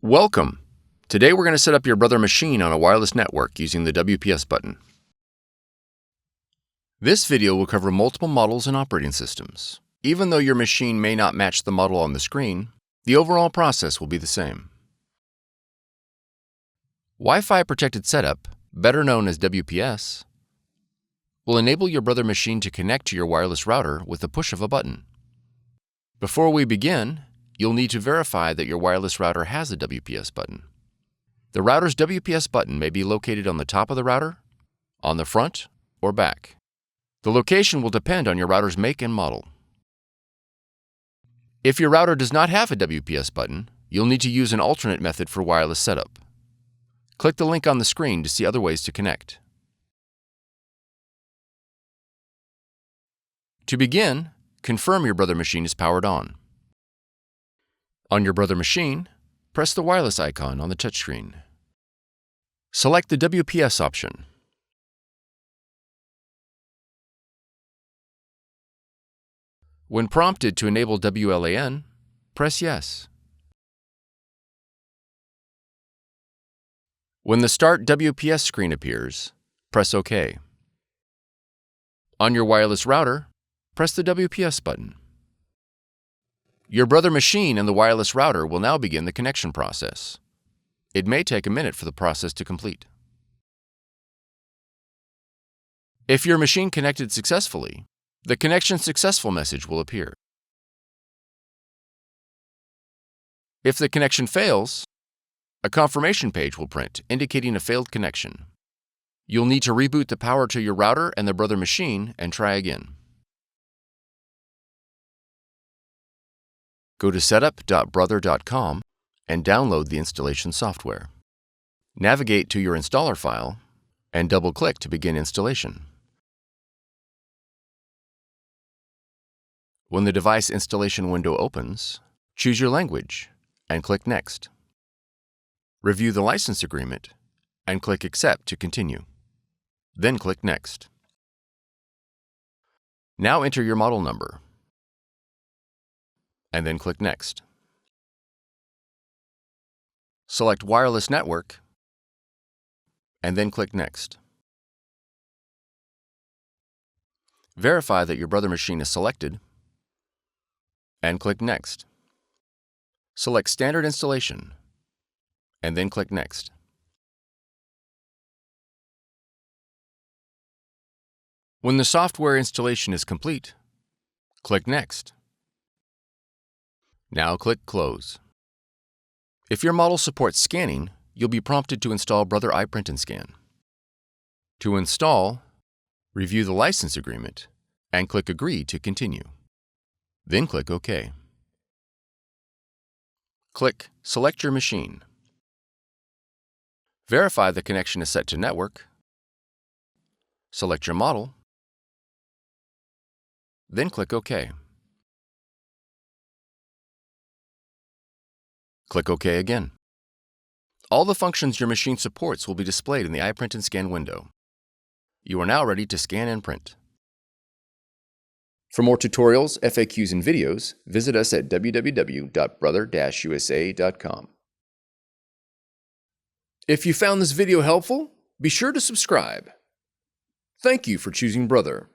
Welcome! Today we're going to set up your Brother machine on a wireless network using the WPS button. This video will cover multiple models and operating systems. Even though your machine may not match the model on the screen, the overall process will be the same. Wi-Fi protected setup, better known as WPS, will enable your Brother machine to connect to your wireless router with the push of a button. Before we begin, you'll need to verify that your wireless router has a WPS button. The router's WPS button may be located on the top of the router, on the front, or back. The location will depend on your router's make and model. If your router does not have a WPS button, you'll need to use an alternate method for wireless setup. Click the link on the screen to see other ways to connect. To begin, confirm your Brother machine is powered on. On your Brother machine, press the wireless icon on the touchscreen. Select the WPS option. When prompted to enable WLAN, press Yes. When the Start WPS screen appears, press OK. On your wireless router, press the WPS button. Your Brother machine and the wireless router will now begin the connection process. It may take a minute for the process to complete. If your machine connected successfully, the Connection Successful message will appear. If the connection fails, a confirmation page will print indicating a failed connection. You'll need to reboot the power to your router and the Brother machine and try again. Go to setup.brother.com and download the installation software. Navigate to your installer file and double-click to begin installation. When the device installation window opens, choose your language and click Next. Review the license agreement and click Accept to continue. Then click Next. Now enter your model number and then click Next. Select Wireless Network and then click Next. Verify that your Brother machine is selected and click Next. Select Standard Installation and then click Next. When the software installation is complete, click Next. Now click Close. If your model supports scanning, you'll be prompted to install Brother iPrint&Scan. To install, review the license agreement and click Agree to continue. Then click OK. Click Select your machine. Verify the connection is set to network. Select your model. Then click OK. Click OK again. All the functions your machine supports will be displayed in the iPrint&Scan window. You are now ready to scan and print. For more tutorials, FAQs, and videos, visit us at www.brother-usa.com. If you found this video helpful, be sure to subscribe. Thank you for choosing Brother.